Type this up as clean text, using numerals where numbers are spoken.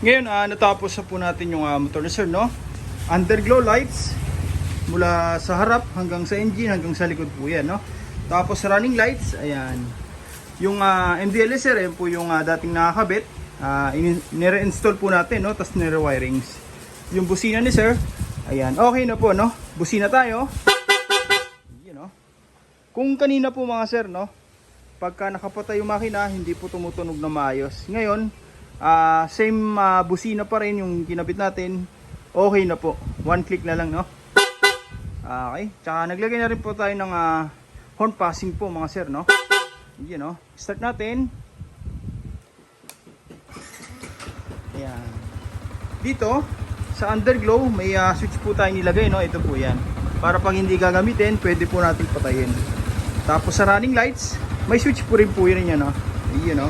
Ngayon, natapos na po natin yung motor ni sir, no? Underglow lights mula sa harap hanggang sa engine hanggang sa likod po yan, no? Tapos running lights, ayan. Yung MDLS sir, ayan po yung dating nakakabit. Nire-install po natin, no? Tapos nire-wirings. Yung busina ni sir, ayan. Okay na po, no? Busina tayo. Yun, no? Kung kanina po mga sir, no? Pagka nakapatay yung makina, hindi po tumutunog na maayos. Ngayon, same busina pa rin yung kinabit natin. Okay na po. One click na lang, no? Okay. Tsaka naglagay na rin po tayo ng horn passing po mga sir, no? Yun, no? Start natin. Ayan. Dito, sa underglow, may switch po tayo nilagay, no? Ito po yan. Para pag hindi gagamitin, pwede po natin patayin. Tapos sa running lights, may switch po rin po yun, no? Yun, no?